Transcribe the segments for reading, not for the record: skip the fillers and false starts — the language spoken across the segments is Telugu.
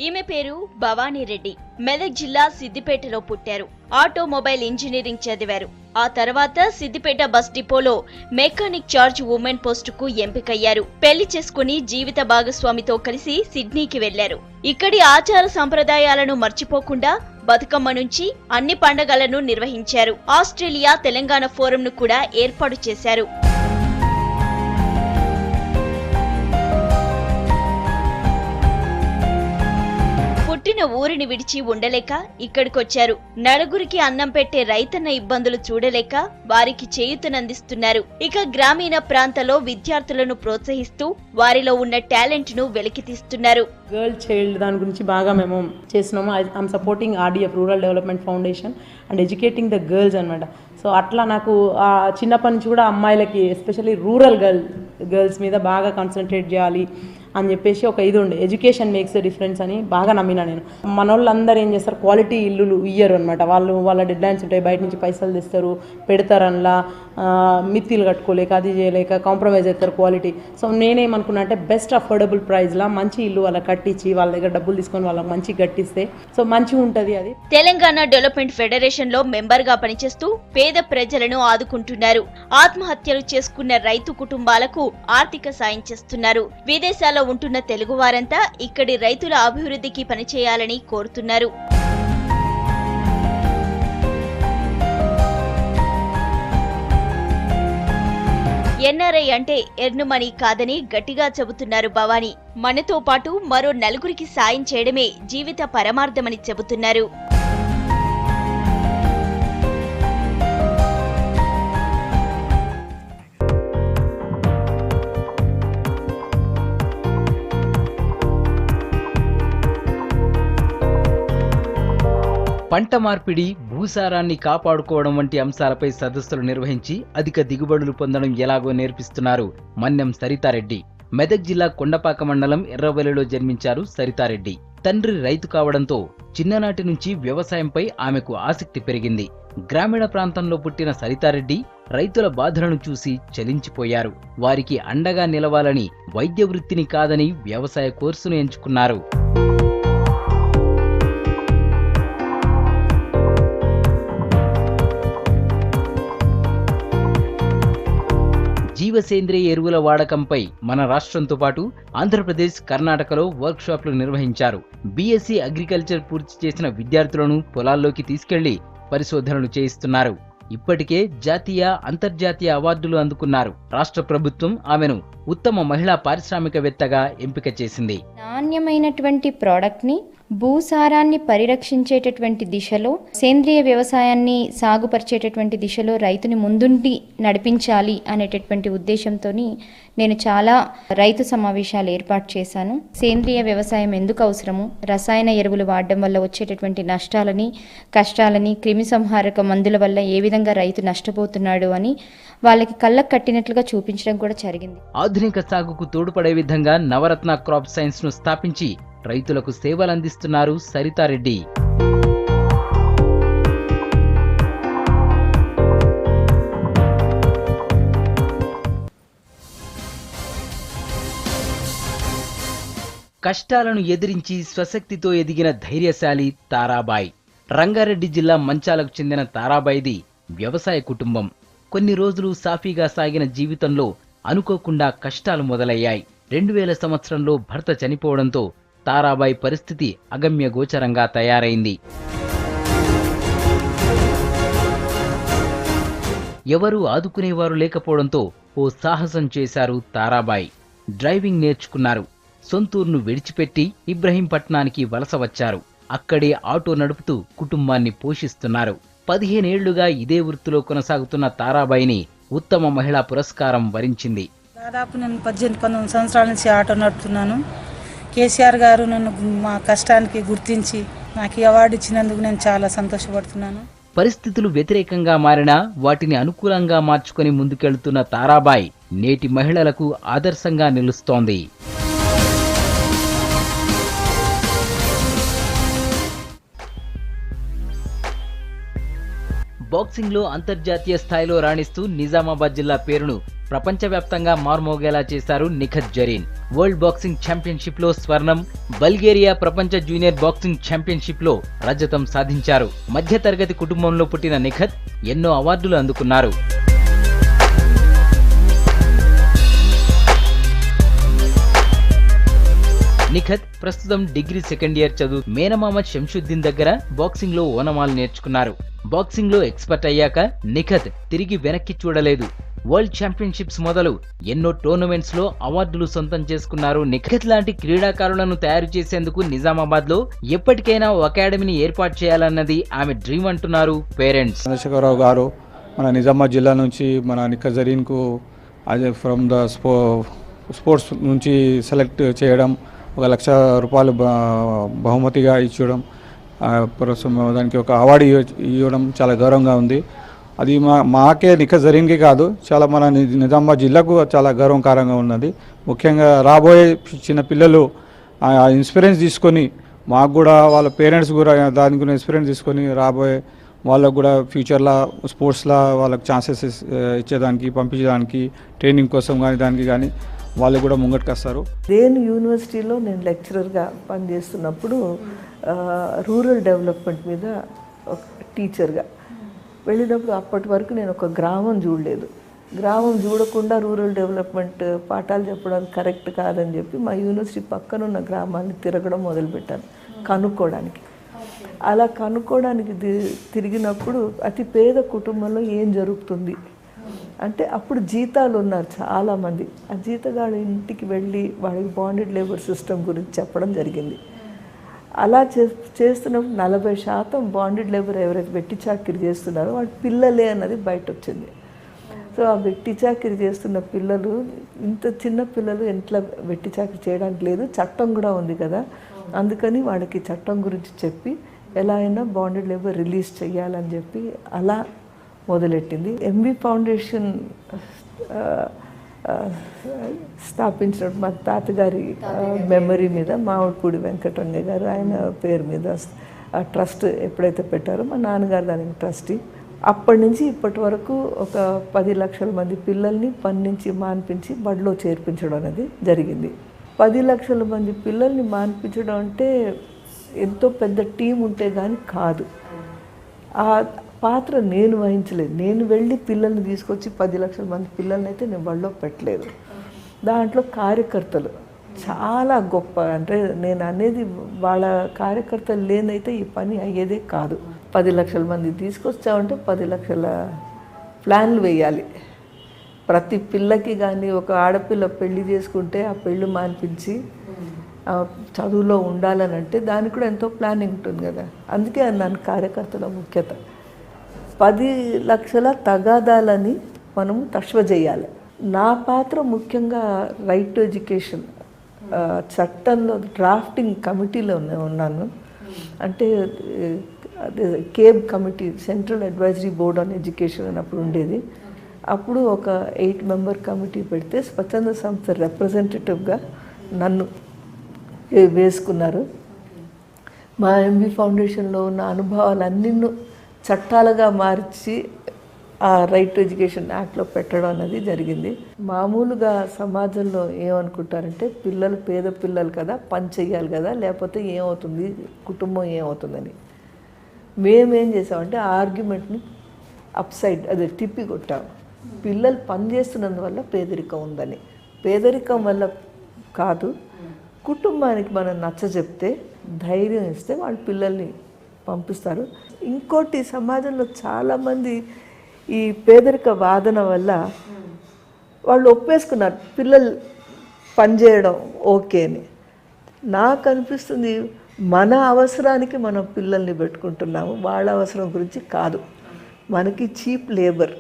ఈమె పేరు భవానీ రెడ్డి. మెదక్ జిల్లా సిద్దిపేటలో పుట్టారు. ఆటోమొబైల్ ఇంజనీరింగ్ చదివారు. ఆ తర్వాత సిద్దిపేట బస్ డిపోలో మెకానిక్ చార్జ్ ఉమెన్ పోస్టుకు ఎంపికయ్యారు. పెళ్లి చేసుకుని జీవిత భాగస్వామితో కలిసి సిడ్నీకి వెళ్లారు. ఇక్కడి ఆచార సంప్రదాయాలను మర్చిపోకుండా బతుకమ్మ నుంచి అన్ని పండగలను నిర్వహించారు. ఆస్ట్రేలియా తెలంగాణ ఫోరంను కూడా ఏర్పాటు చేశారు. పుట్టిన ఊరిని విడిచి ఉండలేక ఇక్కడికొచ్చారు. నలుగురికి అన్నం పెట్టే రైతన్న ఇబ్బందులు చూడలేక వారికి చేయూతనందిస్తున్నారు. ఇక గ్రామీణ ప్రాంతాల్లో విద్యార్థులను ప్రోత్సహిస్తూ వారిలో ఉన్న టాలెంట్ ను వెలికితీస్తున్నారు. గర్ల్ చైల్డ్ దాని గురించి బాగా మేము చేస్తున్నాము. I'm supporting RDF rural development foundation and educating the girls అనమాట. సో అట్లా నాకు చిన్నప్పటి నుంచి కూడా అమ్మాయిలకి ఎస్పెషల్లీ రూరల్ గర్ల్స్ మీద బాగా కాన్సన్ట్రేట్ చేయాలి అని చెప్పేసి ఒక ఇది ఉండే, ఎడ్యుకేషన్ మేక్స్ ద డిఫరెన్స్ అని బాగా నమ్మినా నేను. మన వాళ్ళందరూ ఏం చేస్తారు, క్వాలిటీ ఇల్లులు ఇయ్యరు అనమాట. వాళ్ళ డెడ్ లైన్స్ ఉంటాయి, బయట నుంచి పైసలు తెస్తారు, పెడతారు, అందులో మిత్తిలు కట్టుకోలేక అది చేయలేక కాంప్రమైజ్ అవుతారు క్వాలిటీ. సో నేనేమనుకున్నా అంటే బెస్ట్ అఫోర్డబుల్ ప్రైస్లా మంచి ఇల్లు వాళ్ళకి కట్టించి వాళ్ళ దగ్గర డబ్బులు తీసుకొని వాళ్ళకి మంచిగా కట్టిస్తే సో మంచిగా ఉంటుంది. అది తెలంగాణ డెవలప్మెంట్ ఫెడరేషన్ లో మెంబర్ గా పనిచేస్తూ పేద ప్రజలను ఆదుకుంటున్నారు. ఆత్మహత్యలు చేసుకున్న రైతు కుటుంబాలకు ఆర్థిక సాయం చేస్తున్నారు. విదేశాల్లో ఉంటున్న తెలుగు వారంతా ఇక్కడి రైతుల అభివృద్ధికి పనిచేయాలని కోరుతున్నారు. ఎన్ఆర్ఐ అంటే ఎర్నుమనీ కాదని గట్టిగా చెబుతున్నారు భవానీ. మనతో పాటు మరో నలుగురికి సాయం చేయడమే జీవిత పరమార్థమని చెబుతున్నారు. పంట మార్పిడి, భూసారాన్ని కాపాడుకోవడం వంటి అంశాలపై సదస్సులు నిర్వహించి అధిక దిగుబడులు పొందడం ఎలాగో నేర్పిస్తున్నారు మన్యం సరితారెడ్డి. మెదక్ జిల్లా కొండపాక మండలం ఎర్రవల్లిలో జన్మించారు సరితారెడ్డి. తండ్రి రైతు కావడంతో చిన్ననాటి నుంచి వ్యవసాయంపై ఆమెకు ఆసక్తి పెరిగింది. గ్రామీణ ప్రాంతంలో పుట్టిన సరితారెడ్డి రైతుల బాధలను చూసి చలించిపోయారు. వారికి అండగా నిలవాలని వైద్య వృత్తిని కాదని వ్యవసాయ కోర్సును ఎంచుకున్నారు. జీవసేంద్రియ ఎరువుల వాడకంపై మన రాష్ట్రంతో పాటు ఆంధ్రప్రదేశ్, కర్ణాటకలో వర్క్షాప్లు నిర్వహించారు. బీఎస్సీ అగ్రికల్చర్ పూర్తి చేసిన విద్యార్థులను పొలాల్లోకి తీసుకెళ్లి పరిశోధనలు చేయిస్తున్నారు. ఇప్పటికే జాతీయ, అంతర్జాతీయ అవార్డులు అందుకున్నారు. రాష్ట్ర ప్రభుత్వం ఆమెను ఉత్తమ మహిళా పారిశ్రామికవేత్తగా ఎంపిక చేసింది. నాణ్యమైనటువంటి ప్రోడక్ట్ని, భూసారాన్ని పరిరక్షించేటటువంటి దిశలో, సేంద్రియ వ్యవసాయాన్ని సాగుపరిచేటటువంటి దిశలో రైతుని ముందుండి నడిపించాలి అనేటటువంటి ఉద్దేశంతో నేను చాలా రైతు సమావేశాలు ఏర్పాటు చేశాను. సేంద్రియ వ్యవసాయం ఎందుకు అవసరము, రసాయన ఎరువులు వాడడం వల్ల వచ్చేటటువంటి నష్టాలని, కష్టాలని, క్రిమిసంహారక మందుల వల్ల ఏ విధంగా రైతు నష్టపోతున్నాడు అని వాళ్ళకి కళ్ళకు కట్టినట్లుగా చూపించడం కూడా జరిగింది. ఆధునిక సాగుకు తోడ్పడే విధంగా నవరత్న క్రాప్ సైన్స్ ను స్థాపించి రైతులకు సేవలందిస్తున్నారు సరితారెడ్డి. కష్టాలను ఎదిరించి స్వశక్తితో ఎదిగిన ధైర్యశాలి తారాబాయి. రంగారెడ్డి జిల్లా మంచాలకు చెందిన తారాబాయిది వ్యవసాయ కుటుంబం. కొన్ని రోజులు సాఫీగా సాగిన జీవితంలో అనుకోకుండా కష్టాలు మొదలయ్యాయి. 2000 సంవత్సరంలో భర్త చనిపోవడంతో తారాబాయి పరిస్థితి అగమ్య గోచరంగా తయారైంది. ఎవరూ ఆదుకునేవారు లేకపోవడంతో ఓ సాహసం చేశారు తారాబాయి. డ్రైవింగ్ నేర్చుకున్నారు. సొంతూరును విడిచిపెట్టి ఇబ్రహీంపట్నానికి వలస వచ్చారు. అక్కడే ఆటో నడుపుతూ కుటుంబాన్ని పోషిస్తున్నారు. 15 ఏళ్లుగా ఇదే వృత్తిలో కొనసాగుతున్న తారాబాయిని ఉత్తమ మహిళా పురస్కారం వరించింది. దాదాపు నేను 18-19 సంవత్సరాల నుంచి ఆటో నడుపుతున్నాను. కేసీఆర్ గారు నన్ను మా కష్టానికి గుర్తించి నాకు ఈ అవార్డు ఇచ్చినందుకు నేను చాలా సంతోషపడుతున్నాను. పరిస్థితులు వ్యతిరేకంగా మారినా వాటిని అనుకూలంగా మార్చుకొని ముందుకెళ్తున్న తారాబాయి నేటి మహిళలకు ఆదర్శంగా నిలుస్తోంది. బాక్సింగ్ లో అంతర్జాతీయ స్థాయిలో రాణిస్తూ నిజామాబాద్ జిల్లా పేరును ప్రపంచవ్యాప్తంగా మార్మోగేలా చేశారు Nikhat Zareen. World boxing championship లో స్వర్ణం, బల్గేరియా ప్రపంచ జూనియర్ బాక్సింగ్ ఛాంపియన్షిప్ లో రజతం సాధించారు. మధ్యతరగతి కుటుంబంలో పుట్టిన నిఖత్ ఎన్నో అవార్డులు అందుకున్నారు. నిఖత్ ప్రస్తుతం డిగ్రీ సెకండ్ ఇయర్ చదువు. మేనమామ శంషుద్దీన్ దగ్గర బాక్సింగ్ లో ఓనమాలు నేర్చుకున్నారు. బాక్సింగ్ లో ఎక్స్పర్ట్ అయ్యాక నిఖత్ తిరిగి వెనక్కి చూడలేదు. వరల్డ్ ఛాంపియన్షిప్స్ మొదలు ఎన్నో టోర్నమెంట్స్ లో అవార్డులు సొంతం చేసుకున్నారు. నిఖత్ లాంటి క్రీడాకారులను తయారు చేసేందుకు నిజామాబాద్ లో ఎప్పటికైనా ఒక అకాడమీని ఏర్పాటు చేయాలన్నది ఆమె డ్రీమ్ అంటున్నారు పేరెంట్స్. చంద్రశేఖరరావు గారు మన నిజామాబాద్ జిల్లా నుంచి మన నిఖత్ జరీన్ కు ఫ్రమ్ ద స్పోర్ట్స్ నుంచి సెలెక్ట్ చేయడం, 1,00,000 రూపాయలు బహుమతిగా ఇచ్చడం, దానికి ఒక అవార్డు ఇవ్వడం చాలా గౌరవంగా ఉంది. అది మాకే నిఖత్ జరీన్కి కాదు, చాలా మన నిజామాబాద్ జిల్లాకు చాలా గౌరవకారంగా ఉన్నది. ముఖ్యంగా రాబోయే చిన్న పిల్లలు ఆ ఇన్స్పిరెన్స్ తీసుకొని, మాకు కూడా వాళ్ళ పేరెంట్స్ కూడా దాని గురించి ఇన్స్పిరెన్స్ తీసుకొని రాబోయే వాళ్ళకు కూడా ఫ్యూచర్లో స్పోర్ట్స్లో వాళ్ళకి ఛాన్సెస్ ఇచ్చేదానికి, పంపించడానికి, ట్రైనింగ్ కోసం కానీ దానికి కానీ వాళ్ళు కూడా ముంగట్టుకు వస్తారు. నేను యూనివర్సిటీలో నేను లెక్చరర్గా పనిచేస్తున్నప్పుడు రూరల్ డెవలప్మెంట్ మీద ఒక టీచర్గా వెళ్ళినప్పుడు అప్పటి వరకు నేను ఒక గ్రామం చూడలేదు. గ్రామం చూడకుండా రూరల్ డెవలప్మెంట్ పాఠాలు చెప్పడానికి కరెక్ట్ కాదని చెప్పి మా యూనివర్సిటీ పక్కన ఉన్న గ్రామాన్ని తిరగడం మొదలుపెట్టాను కనుక్కోవడానికి. అలా కనుక్కోవడానికి తిరిగినప్పుడు అతి పేద కుటుంబంలో ఏం జరుగుతుంది అంటే అప్పుడు జీతాలు ఉన్నారు చాలామంది. ఆ జీతగాడు ఇంటికి వెళ్ళి వాడికి బాండెడ్ లేబర్ సిస్టమ్ గురించి చెప్పడం జరిగింది. అలా చేస్తున్నప్పుడు 40% బాండెడ్ లేబర్ ఎవరైతే వెట్టి చాకిరి చేస్తున్నారో వాడి పిల్లలే అన్నది బయట వచ్చింది. సో ఆ వెట్టి చాకిరి చేస్తున్న పిల్లలు, ఇంత చిన్న పిల్లలు ఇంట్లో వెట్టి చాకిరి చేయడానికి లేదు, చట్టం కూడా ఉంది కదా, అందుకని వాడికి చట్టం గురించి చెప్పి ఎలా అయినా బాండెడ్ లేబర్ రిలీజ్ చేయాలని చెప్పి అలా మొదలెట్టింది. ఎంబీ ఫౌండేషన్ స్థాపించినప్పుడు మా తాతగారి మెమరీ మీద మామిడిపూడి వెంకటరంగ గారు ఆయన పేరు మీద ట్రస్ట్ ఎప్పుడైతే పెట్టారో మా నాన్నగారు దానికి ట్రస్టీ. అప్పటి నుంచి ఇప్పటి వరకు ఒక 10 లక్షల మంది పిల్లల్ని పని నుంచి మాన్పించి బడిలో చేర్పించడం అనేది జరిగింది. 10 లక్షల మంది పిల్లల్ని మాన్పించడం అంటే ఎంతో పెద్ద టీం ఉంటే కానీ కాదు. ఆ పాత్ర నేను వహించలేదు. నేను వెళ్ళి పిల్లల్ని తీసుకొచ్చి 10 లక్షల మంది పిల్లల్ని అయితే నేను బడిలో పెట్టలేదు. దాంట్లో కార్యకర్తలు చాలా గొప్ప, అంటే నేను అనేది వాళ్ళ కార్యకర్తలు లేనైతే ఈ పని అయ్యేదే కాదు. 10 లక్షల మంది తీసుకొచ్చామంటే 10 లక్షల ప్లాన్లు వేయాలి. ప్రతి పిల్లకి కానీ ఒక ఆడపిల్ల పెళ్లి చేసుకుంటే ఆ పెళ్ళి మాన్పించి చదువులో ఉండాలని అంటే దానికి కూడా ఎంతో ప్లానింగ్ ఉంటుంది కదా. అందుకే అన్నాను కార్యకర్తల ముఖ్యత. 10 లక్షల తగాదాలని మనము తష్వ చేయాలి. నా పాత్ర ముఖ్యంగా రైట్ టు ఎడ్యుకేషన్ చట్టంలో డ్రాఫ్టింగ్ కమిటీలో ఉన్నాను. అంటే అదే cab committee, central advisory board on education అని అప్పుడు ఉండేది. అప్పుడు ఒక 8 మెంబర్ కమిటీ పెడితే స్వచ్ఛంద సంస్థ రిప్రజెంటేటివ్గా నన్ను వేసుకున్నారు. మా ఎంబీ ఫౌండేషన్లో ఉన్న అనుభవాలన్నీ చట్టాలుగా మార్చి ఆ రైట్ టు ఎడ్యుకేషన్ యాక్ట్లో పెట్టడం అనేది జరిగింది. మామూలుగా సమాజంలో ఏమనుకుంటారంటే పిల్లలు పేద పిల్లలు కదా, పని చెయ్యాలి కదా, లేకపోతే ఏమవుతుంది, కుటుంబం ఏమవుతుందని. మేమేం చేసామంటే ఆ ఆర్గ్యుమెంట్ని అప్సైడ్ అదే తిప్పి కొట్టాము. పిల్లలు పని చేస్తున్నందువల్ల పేదరికం ఉందని. పేదరికం వల్ల కాదు, కుటుంబానికి మనం నచ్చజెప్తే, ధైర్యం ఇస్తే వాళ్ళ పిల్లల్ని పంపిస్తారు. ఇంకోటి, సమాజంలో చాలామంది ఈ పేదరిక వాదన వల్ల వాళ్ళు ఒప్పేసుకున్నారు పిల్లలు పనిచేయడం ఓకే అని. నాకు అనిపిస్తుంది మన అవసరానికి మనం పిల్లల్ని పెట్టుకుంటున్నాము, వాళ్ళ అవసరం గురించి కాదు. మనకి చీప్ లేబర్,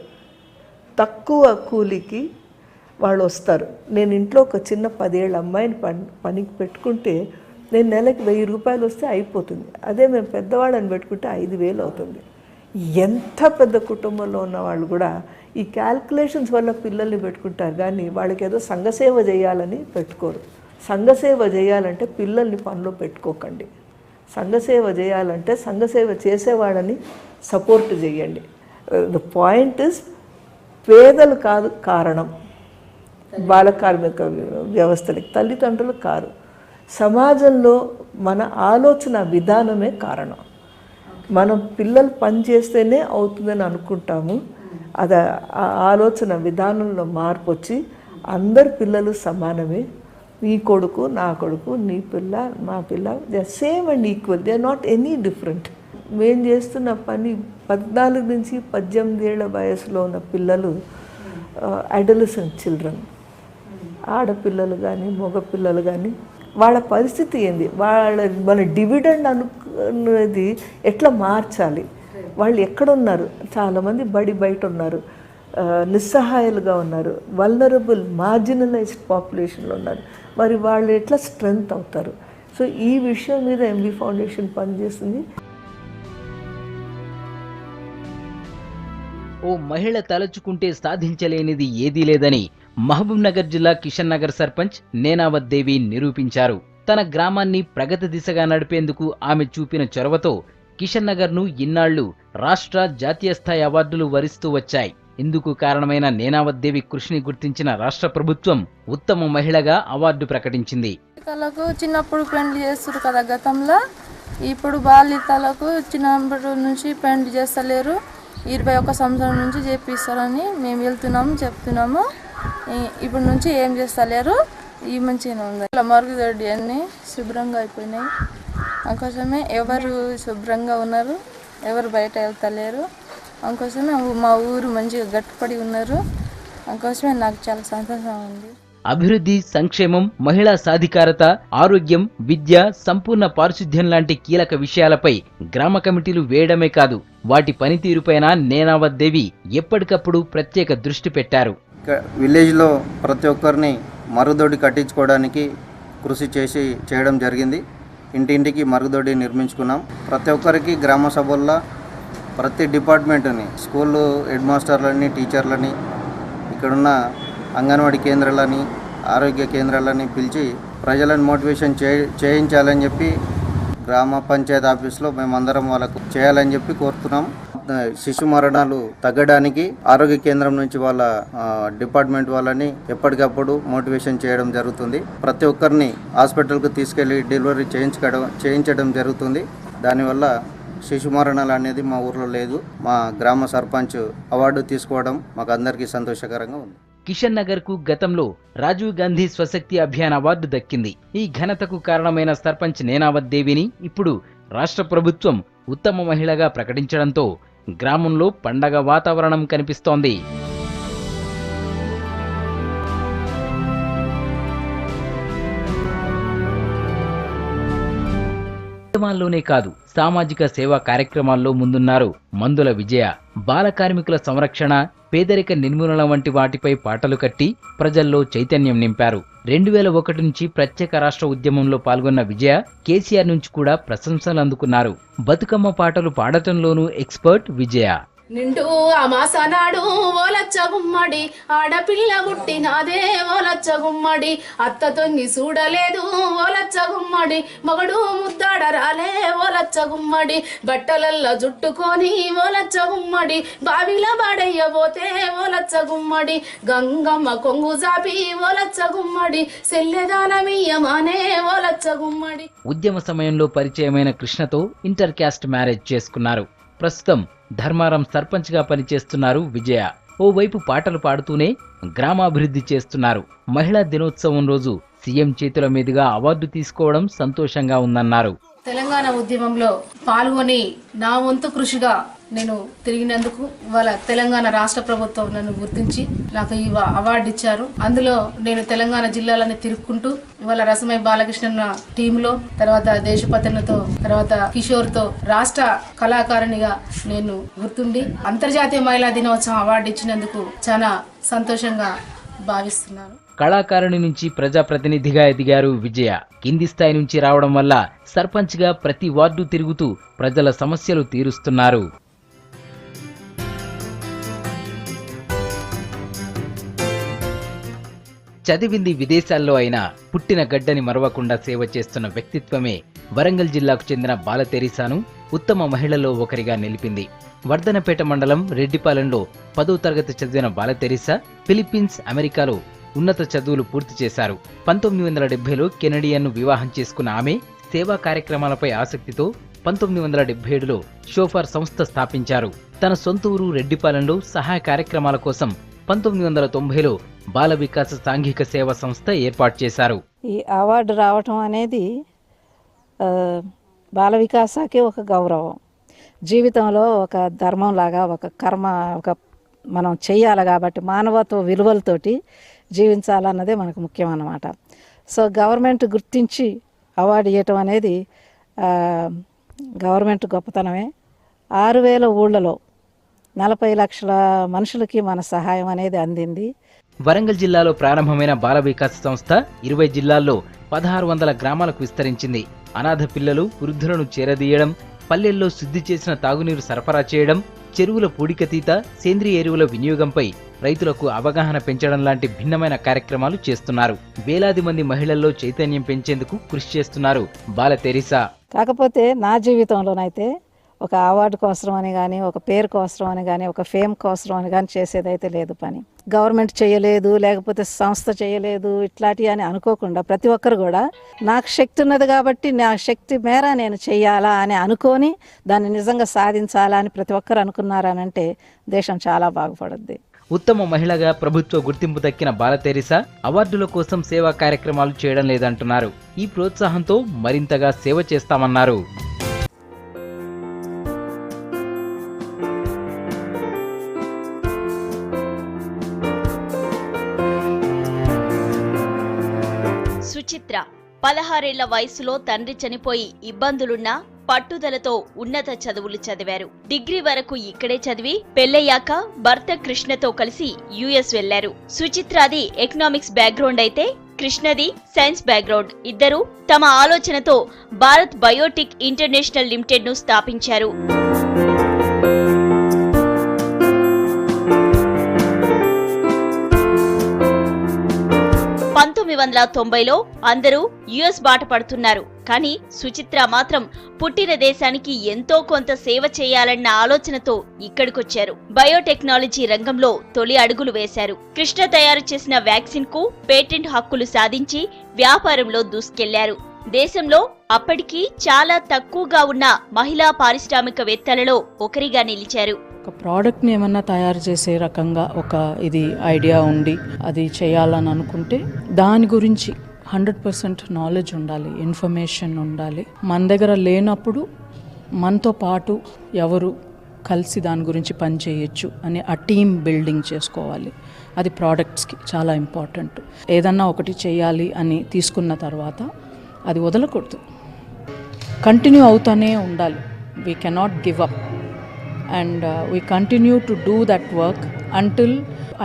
తక్కువ కూలికి వాళ్ళు వస్తారు. నేను ఇంట్లో ఒక చిన్న 10 ఏళ్ళ అమ్మాయిని పనికి పెట్టుకుంటే నేను నెలకి 1000 రూపాయలు వస్తే అయిపోతుంది. అదే మేము పెద్దవాళ్ళని పెట్టుకుంటే 5000 అవుతుంది. ఎంత పెద్ద కుటుంబంలో ఉన్న వాళ్ళు కూడా ఈ క్యాల్కులేషన్స్ వల్ల పిల్లల్ని పెట్టుకుంటారు, కానీ వాళ్ళకి ఏదో సంఘసేవ చేయాలని పెట్టుకోరు. సంఘసేవ చేయాలంటే పిల్లల్ని పనిలో పెట్టుకోకండి. సంఘసేవ చేయాలంటే సంఘసేవ చేసేవాళ్ళని సపోర్ట్ చేయండి. ద పాయింట్ ఇస్ పేదలు కాదు కారణం, బాల కార్మిక వ్యవస్థలకి తల్లిదండ్రులు కారు. సమాజంలో మన ఆలోచన విధానమే కారణం. మనం పిల్లలు పని చేస్తేనే అవుతుందని అనుకుంటాము. అది ఆ ఆలోచన విధానంలో మార్పు వచ్చి అందరు పిల్లలు సమానమే. నీ కొడుకు, నా కొడుకు, నీ పిల్ల, మా పిల్ల, they are same and equal, they are not any different. మేము చేస్తున్న పని 14 నుంచి 18 ఏళ్ల వయసులో ఉన్న పిల్లలు, అడోలసెంట్ చిల్డ్రన్, ఆడపిల్లలు కానీ మగపిల్లలు కానీ, వాళ్ళ పరిస్థితి ఏంది, మన డివిడెండ్ అనుకున్నది ఎట్లా మార్చాలి, వాళ్ళు ఎక్కడున్నారు, చాలామంది బయట ఉన్నారు, నిస్సహాయాలుగా ఉన్నారు, వల్నరబుల్ మార్జినలైజ్డ్ పాపులేషన్లో ఉన్నారు. మరి వాళ్ళు ఎట్లా స్ట్రెంగ్త్ అవుతారు? సో ఈ విషయం మీద ఎంబీ ఫౌండేషన్ పనిచేస్తుంది. ఓ మహిళ తలచుకుంటే సాధించలేనిది ఏదీ లేదని మహబూబ్నగర్ జిల్లా కిషన్ నగర్ సర్పంచ్ నేనావత్ దేవి నిరూపించారు. తన గ్రామాన్ని ప్రగతి దిశగా నడిపేందుకు ఆమె చూపిన చొరవతో కిషన్ నగర్ను ఇన్నాళ్లు రాష్ట్ర, జాతీయ స్థాయి అవార్డులు వరిస్తూ వచ్చాయి. ఇందుకు కారణమైన నేనావత్ దేవి కృషిని గుర్తించిన రాష్ట్ర ప్రభుత్వం ఉత్తమ మహిళగా అవార్డు ప్రకటించింది. బాలికలకు చిన్నప్పుడు పెండ్లి చేస్తారు కదా గతంలో, ఇప్పుడు బాలికలకు చిన్నప్పటి నుంచి పెండ్లి చేస్తలేరు, 21 సంవత్సరం నుంచి చేపిస్తారని మేము చెప్తున్నాము. ఇప్పటి నుంచి ఏం చేస్తలేరు, ఈ మంచిగానే ఉంది. మరుగుదొడ్డి అన్నీ శుభ్రంగా అయిపోయినాయి. అందుకోసమే ఎవరు శుభ్రంగా ఉన్నారు, ఎవరు బయట వెళ్తలేరు. అందుకోసమే మా ఊరు మంచిగా గట్టిపడి ఉన్నారు. అందుకోసమే నాకు చాలా సంతోషంగా ఉంది. అభివృద్ధి, సంక్షేమం, మహిళా సాధికారత, ఆరోగ్యం, విద్య, సంపూర్ణ పారిశుద్ధ్యం లాంటి కీలక విషయాలపై గ్రామ కమిటీలు వేయడమే కాదు, వాటి పనితీరుపైన నేనావత్ దేవి ఎప్పటికప్పుడు ప్రత్యేక దృష్టి పెట్టారు. విలేజ్లో ప్రతి ఒక్కరిని మరుగుదొడ్డి కట్టించుకోవడానికి కృషి చేయడం జరిగింది. ఇంటింటికి మరుగుదొడ్డి నిర్మించుకున్నాం. ప్రతి ఒక్కరికి గ్రామ సభల్లో ప్రతి డిపార్ట్మెంట్ని, స్కూల్ హెడ్ మాస్టర్లని, టీచర్లని, ఇక్కడున్న అంగన్వాడీ కేంద్రాలని, ఆరోగ్య కేంద్రాలని పిలిచి ప్రజలను మోటివేషన్ చేయించాలని చెప్పి గ్రామ పంచాయతీ ఆఫీస్లో మేమందరం వాళ్ళకు చేయాలని చెప్పి కోరుతున్నాం. శిశు మరణాలు తగ్గడానికి ఆరోగ్య కేంద్రం నుంచి వాళ్ళ డిపార్ట్మెంట్ వాళ్ళని ఎప్పటికప్పుడు మోటివేషన్ చేయడం జరుగుతుంది. ప్రతి ఒక్కరిని హాస్పిటల్కు తీసుకెళ్లి డెలివరీ చేయించడం జరుగుతుంది. దానివల్ల శిశు మరణాలు అనేది మా ఊర్లో లేదు. మా గ్రామ సర్పంచ్ అవార్డు తీసుకోవడం మాకు అందరికీ సంతోషకరంగా ఉంది. కిషన్ నగర్ కు గతంలో రాజీవ్ గాంధీ స్వశక్తి అభియాన్ అవార్డు దక్కింది. ఈ ఘనతకు కారణమైన సర్పంచ్ నేనావత్ దేవిని ఇప్పుడు రాష్ట్ర ప్రభుత్వం ఉత్తమ మహిళగా ప్రకటించడంతో గ్రామంలో పండగ వాతావరణం కనిపిస్తోంది. ఉద్యమాల్లోనే కాదు, సామాజిక సేవా కార్యక్రమాల్లో ముందున్నారు మందుల విజయ. బాల కార్మికుల సంరక్షణ, పేదరిక నిర్మూలన వంటి వాటిపై పాటలు కట్టి ప్రజల్లో చైతన్యం నింపారు. 2001 నుంచి ప్రత్యేక రాష్ట్ర ఉద్యమంలో పాల్గొన్న విజయ కేసీఆర్ నుంచి కూడా ప్రశంసలు అందుకున్నారు. బతుకమ్మ పాటలు పాడటంలోనూ ఎక్స్పర్ట్ విజయ. నిండు అమాసనాడు ఓలచ్చ గుమ్మడి, ఆడపిల్ల గుట్టినాదే ఓలచ్చ గుమ్మడి, అత్త తొంగి చూడలేదు ఓలచ్చ గుమ్మడి, మగడు ముద్దాడ రాలే ఓలచ్చ గుమ్మడి, బట్టలల్ల జుట్టుకొని ఓలచ్చ గుమ్మడి, బావిల బాడయ్యబోతే ఓలచ్చ గుమ్మడి, గంగమ్మ కొంగు జాపి ఓలచ్చ గుమ్మడి, సెల్లెదానమీయమానే ఓలచ్చ గుమ్మడి. ఉద్యమ సమయంలో పరిచయమైన కృష్ణతో ఇంటర్ క్యాస్ట్ మ్యారేజ్ చేసుకున్నారు. ప్రస్తుతం ధర్మారం సర్పంచ్ గా పనిచేస్తున్నారు విజయ. ఓవైపు పాటలు పాడుతూనే గ్రామాభివృద్ధి చేస్తున్నారు. మహిళా దినోత్సవం రోజు సీఎం చేతుల మీదుగా అవార్డు తీసుకోవడం సంతోషంగా ఉందన్నారు. తెలంగాణ ఉద్యమంలో పాల్గొని నా వంతు కృషిగా నేను తిరిగినందుకు వాళ్ళ తెలంగాణ రాష్ట్ర ప్రభుత్వం నన్ను గుర్తించి నాకు ఈ అవార్డు ఇచ్చారు. అందులో నేను తెలంగాణ జిల్లాలని తిరుక్కుంటూ ఇవాళ రసమై బాలకృష్ణ టీంలో, తర్వాత దేశపతనతో, తర్వాత కిషోర్తో రాష్ట్ర కళాకారునిగా నేను గుర్తుండి అంతర్జాతీయ మహిళా దినోత్సవం అవార్డు ఇచ్చినందుకు చాలా సంతోషంగా భావిస్తున్నాను. కళాకారుని నుంచి ప్రజాప్రతినిధిగా ఎదిగారు విజయ. కింది స్థాయి నుంచి రావడం వల్ల సర్పంచ్ గా ప్రతి వార్డు తిరుగుతూ ప్రజల సమస్యలు తీరుస్తున్నారు. చదివింది విదేశాల్లో అయినా పుట్టిన గడ్డని మరవకుండా సేవ చేస్తున్న వ్యక్తిత్వమే వరంగల్ జిల్లాకు చెందిన బాల తెరీసాను ఉత్తమ మహిళల్లో ఒకరిగా నిలిపింది. వర్ధనపేట మండలం రెడ్డిపాలెంలో 10వ తరగతి చదివిన బాల తెరీసా ఫిలిప్పీన్స్, అమెరికాలో ఉన్నత చదువులు పూర్తి చేశారు. 1970లో కెనడియన్ను వివాహం చేసుకున్న ఆమె సేవా కార్యక్రమాలపై ఆసక్తితో 1977లో షోఫర్ సంస్థ స్థాపించారు. తన సొంత ఊరు రెడ్డిపాలెంలో సహాయ కార్యక్రమాల కోసం 1990లో బాల వికాస సాంఘిక సేవా సంస్థ ఏర్పాటు చేశారు. ఈ అవార్డు రావటం అనేది బాల వికాసానికి ఒక గౌరవం, జీవితంలో ఒక ధర్మం లాగా, ఒక కర్మ, ఒక మనం చెయ్యాలి కాబట్టి మానవత్వ విలువలతోటి జీవించాలన్నదే మనకు ముఖ్యం అన్నమాట. సో గవర్నమెంట్ గుర్తించి అవార్డు ఇవ్వటం అనేది గవర్నమెంట్ గొప్పతనమే. 6,000 ఊళ్ళలో 40 లక్షల మనుషులకి మన సహాయం అనేది అందింది. వరంగల్ జిల్లాలో ప్రారంభమైన బాల వికాస సంస్థ 20 జిల్లాల్లో 1600 గ్రామాలకు విస్తరించింది. అనాథ పిల్లలు, వృద్ధులను చేరదీయడం, పల్లెల్లో శుద్ధి చేసిన తాగునీరు సరఫరా చేయడం, చెరువుల పూడికతీత, సేంద్రియ ఎరువుల వినియోగంపై రైతులకు అవగాహన పెంచడం లాంటి భిన్నమైన కార్యక్రమాలు చేస్తున్నారు. వేలాది మంది మహిళల్లో చైతన్యం పెంచేందుకు కృషి చేస్తున్నారు బాల తెరీసా. కాకపోతే నా జీవితంలోనైతే ఒక అవార్డు కోసం అని కానీ, ఒక పేరు కోసం అని కానీ, ఒక ఫేమ్ కోసం అని కానీ చేసేదైతే లేదు పని. గవర్నమెంట్ చేయలేదు, లేకపోతే సంస్థ చేయలేదు, ఇట్లాంటివి అని అనుకోకుండా ప్రతి ఒక్కరు కూడా నాకు శక్తి ఉన్నది కాబట్టి నా శక్తి మేర నేను చెయ్యాలా అని అనుకొని దాన్ని నిజంగా సాధించాలా అని ప్రతి ఒక్కరు అనుకున్నారనంటే దేశం చాలా బాగుపడుద్ది. ఉత్తమ మహిళగా ప్రభుత్వ గుర్తింపు దక్కిన బాల తెరీసా అవార్డుల కోసం సేవా కార్యక్రమాలు చేయడం లేదంటున్నారు. ఈ ప్రోత్సాహంతో మరింతగా సేవ చేస్తామన్నారు. సుచిత్ర 16 ఏళ్ల వయసులో తండ్రి చనిపోయి ఇబ్బందులున్నా పట్టుదలతో ఉన్నత చదువులు చదివారు. డిగ్రీ వరకు ఇక్కడే చదివి పెళ్లయ్యాక భర్త కృష్ణతో కలిసి యుఎస్ వెళ్లారు. సుచిత్రది ఎకనామిక్స్ బ్యాక్గ్రౌండ్ అయితే కృష్ణది సైన్స్ బ్యాక్గ్రౌండ్. ఇద్దరు తమ ఆలోచనతో భారత్ బయోటెక్ ఇంటర్నేషనల్ లిమిటెడ్ ను స్థాపించారు. 1990లో అందరూ యుఎస్ బాట పడుతున్నారు. కానీ సుచిత్ర మాత్రం పుట్టిన దేశానికి ఎంతో కొంత సేవ చేయాలన్న ఆలోచనతో ఇక్కడికొచ్చారు. బయోటెక్నాలజీ రంగంలో తొలి అడుగులు వేశారు. కృష్ణ తయారు చేసిన వ్యాక్సిన్ కు పేటెంట్ హక్కులు సాధించి వ్యాపారంలో దూసుకెళ్లారు. దేశంలో అప్పటికి చాలా తక్కువగా ఉన్న మహిళా పారిశ్రామికవేత్తలలో ఒకరిగా నిలిచారు. ఒక ప్రోడక్ట్ని ఏమన్నా తయారు చేసే రకంగా ఒక ఇది ఐడియా ఉండి అది చేయాలని అనుకుంటే దాని గురించి 100% నాలెడ్జ్ ఉండాలి, ఇన్ఫర్మేషన్ ఉండాలి. మన దగ్గర లేనప్పుడు మనతో పాటు ఎవరు కలిసి దాని గురించి పని చేయొచ్చు అని ఆ టీమ్ బిల్డింగ్ చేసుకోవాలి. అది ప్రోడక్ట్స్కి చాలా ఇంపార్టెంట్. ఏదన్నా ఒకటి చేయాలి అని తీసుకున్న తర్వాత అది వదలకూడదు, కంటిన్యూ అవుతూనే ఉండాలి. We cannot give up and we continue to do that work until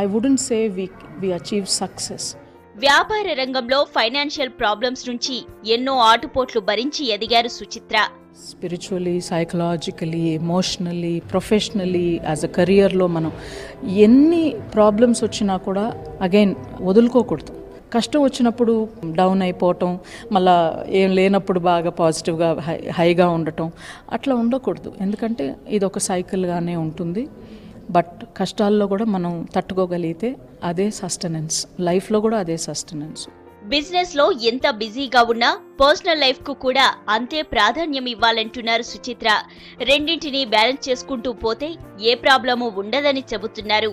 I wouldn't say we achieve success. వ్యాపార రంగంలో ఫైనాన్షియల్ ప్రాబ్లమ్స్ నుంచి ఎన్నో ఆటుపోట్లు భరించి ఎదిగారు Suchitra. Spiritually, psychologically, emotionally, professionally, as a కెరియర్లో మనం ఎన్ని ప్రాబ్లమ్స్ వచ్చినా కూడా అగైన్ వదులుకోకూడదు. కష్టం వచ్చినప్పుడు డౌన్ అయిపోవటం, మళ్ళీ ఏం లేనప్పుడు బాగా పాజిటివ్గా హైగా ఉండటం అట్లా ఉండకూడదు. ఎందుకంటే ఇది ఒక సైకిల్గానే ఉంటుంది. బట్ కష్టాల్లో కూడా మనం తట్టుకోగలిగితే అదే సస్టెనెన్స్, లైఫ్లో కూడా అదే సస్టెనెన్స్. బిజినెస్ లో ఎంత బిజీగా ఉన్నా పర్సనల్ లైఫ్ కు కూడా అంతే ప్రాధాన్యం ఇవ్వాలంటున్నారు సుచిత్ర. రెండింటినీ బ్యాలెన్స్ చేసుకుంటూ పోతే ఏ ప్రాబ్లము ఉండదని చెబుతున్నారు.